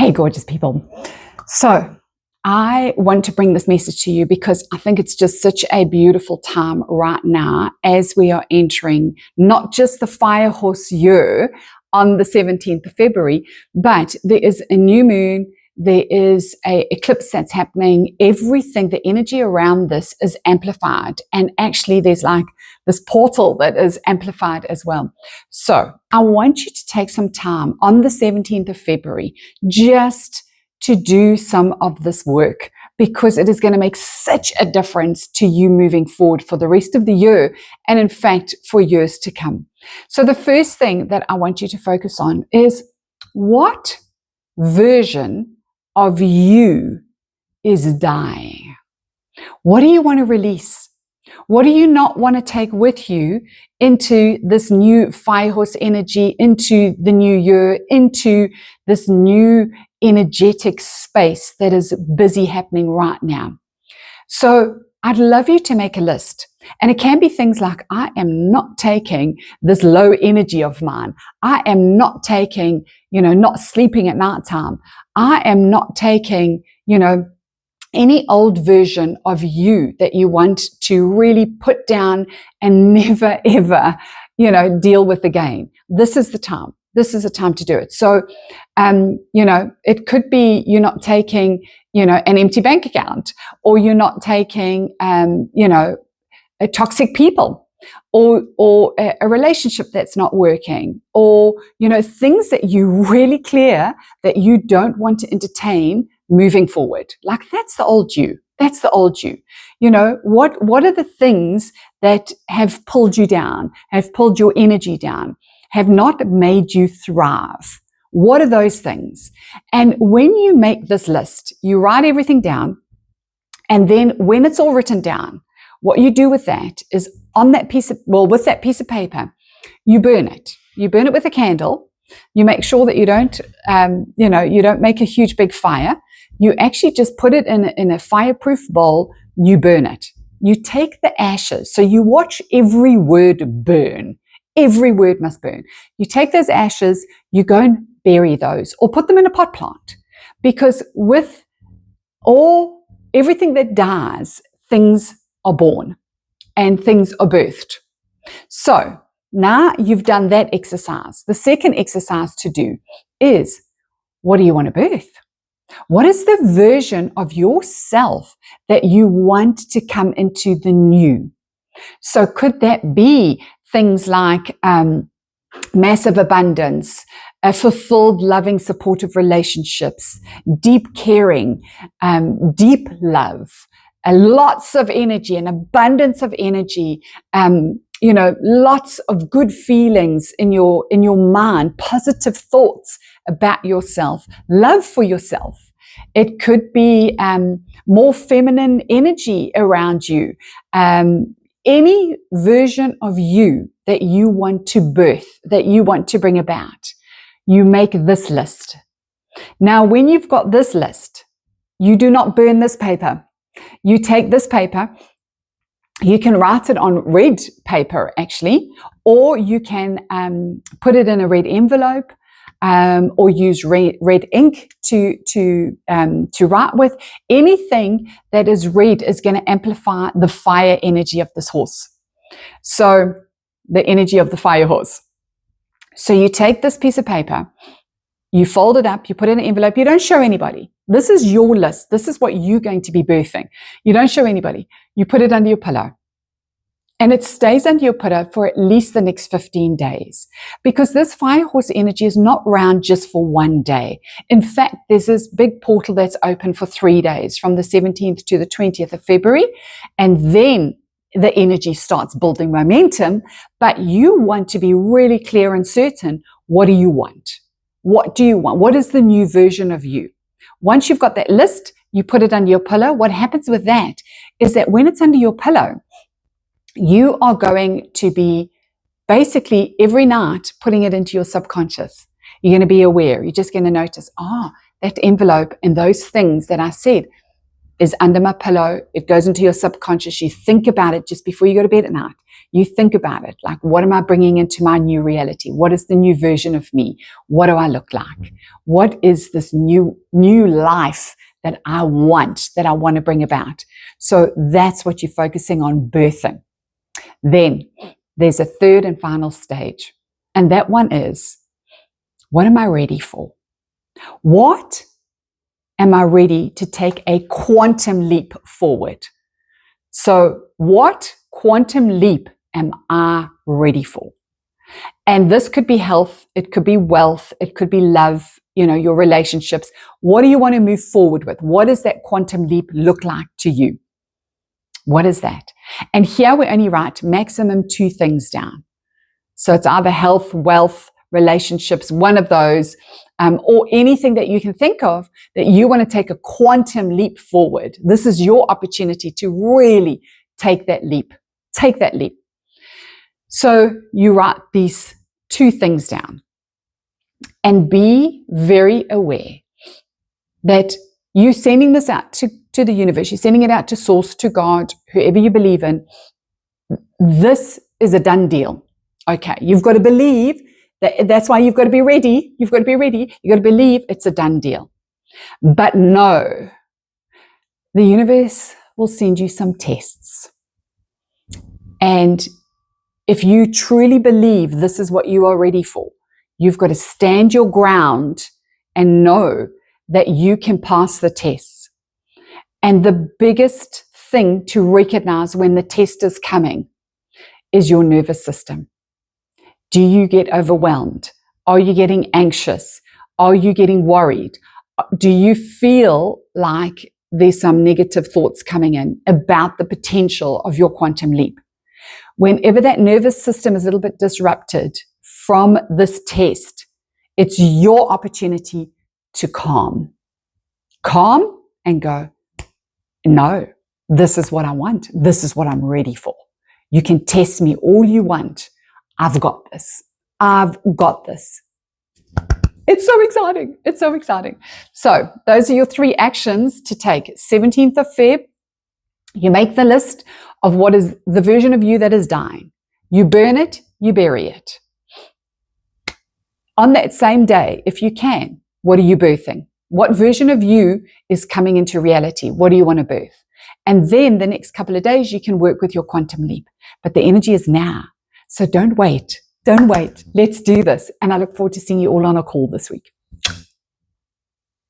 Hey, gorgeous people. So I want to bring this message to you because I think it's just such a beautiful time right now as we are entering not just the fire horse year on the 17th of February, but there is a new moon. There is a eclipse that's happening. Everything, the energy around this is amplified. And actually there's like this portal that is amplified as well. So I want you to take some time on the 17th of February just to do some of this work, because it is going to make such a difference to you moving forward for the rest of the year and in fact for years to come. So the first thing that I want you to focus on is what version of you is dying. What do you want to release? What do you not want to take with you into this new fire horse energy, into the new year, into this new energetic space that is busy happening right now? So I'd love you to make a list. And it can be things like, I am not taking this low energy of mine. I am not taking, not sleeping at nighttime. I am not taking, any old version of you that you want to really put down and never, ever, deal with again. This is the time. This is the time to do it. So, it could be you're not taking, an empty bank account, or you're not taking, toxic people, or a relationship that's not working, or, things that you really clear that you don't want to entertain moving forward. Like that's the old you. That's the old you. What are the things that have pulled you down, have pulled your energy down, have not made you thrive? What are those things? And when you make this list, you write everything down. And then when it's all written down, what you do with that is with that piece of paper, you burn it. You burn it with a candle. You make sure that you don't make a huge big fire. You actually just put it in a fireproof bowl. You burn it. You take the ashes. So you watch every word burn. Every word must burn. You take those ashes, you go and bury those or put them in a pot plant, because with everything that dies, things are born and things are birthed. So now you've done that exercise. The second exercise to do is, what do you want to birth? What is the version of yourself that you want to come into the new? So could that be things like massive abundance, fulfilled, loving, supportive relationships, deep caring, deep love, lots of energy, an abundance of energy, lots of good feelings in your mind, positive thoughts about yourself, love for yourself. It could be more feminine energy around you. Any version of you that you want to birth, that you want to bring about, you make this list. Now, when you've got this list, you do not burn this paper. You take this paper, you can write it on red paper actually, or you can put it in a red envelope, or use red ink to write with. Anything that is red is going to amplify the fire energy of this horse. So the energy of the fire horse. So you take this piece of paper, you fold it up, you put it in an envelope, you don't show anybody. This is your list. This is what you're going to be birthing. You don't show anybody. You put it under your pillow. And it stays under your pillow for at least the next 15 days. Because this fire horse energy is not around just for one day. In fact, there's this big portal that's open for 3 days, from the 17th to the 20th of February. And then the energy starts building momentum. But you want to be really clear and certain. What do you want? What do you want? What is the new version of you? Once you've got that list, you put it under your pillow. What happens with that is that when it's under your pillow, you are going to be basically every night putting it into your subconscious. You're going to be aware. You're just going to notice, that envelope and those things that I said, is under my pillow. It goes into your subconscious. You think about it just before you go to bed at night. You think about it, like, what am I bringing into my new reality? What is the new version of me? What do I look like? What is this new life that I want to bring about? So that's what you're focusing on birthing. Then there's a third and final stage. And that one is, what am I ready for? What am I ready to take a quantum leap forward? So what quantum leap am I ready for? And this could be health, it could be wealth, it could be love, your relationships. What do you want to move forward with? What does that quantum leap look like to you? What is that? And here we only write maximum 2 things down. So it's either health, wealth, relationships, one of those, or anything that you can think of that you want to take a quantum leap forward. This is your opportunity to really take that leap. Take that leap. So you write these 2 things down and be very aware that you're sending this out to the universe. You're sending it out to Source, to God, whoever you believe in. This is a done deal. Okay, you've got to believe that. That's why you've got to be ready. You've got to be ready. You've got to believe it's a done deal. But no, the universe will send you some tests. And if you truly believe this is what you are ready for, you've got to stand your ground and know that you can pass the tests. And the biggest thing to recognize when the test is coming is your nervous system. Do you get overwhelmed? Are you getting anxious? Are you getting worried? Do you feel like there's some negative thoughts coming in about the potential of your quantum leap? Whenever that nervous system is a little bit disrupted from this test, it's your opportunity to calm. Calm and go, no, this is what I want. This is what I'm ready for. You can test me all you want. I've got this. I've got this. It's so exciting. It's so exciting. So those are your 3 actions to take. 17th of Feb, you make the list of what is the version of you that is dying. You burn it, you bury it. On that same day, if you can, what are you birthing? What version of you is coming into reality? What do you want to birth? And then the next couple of days, you can work with your quantum leap. But the energy is now. So don't wait. Don't wait. Let's do this. And I look forward to seeing you all on a call this week.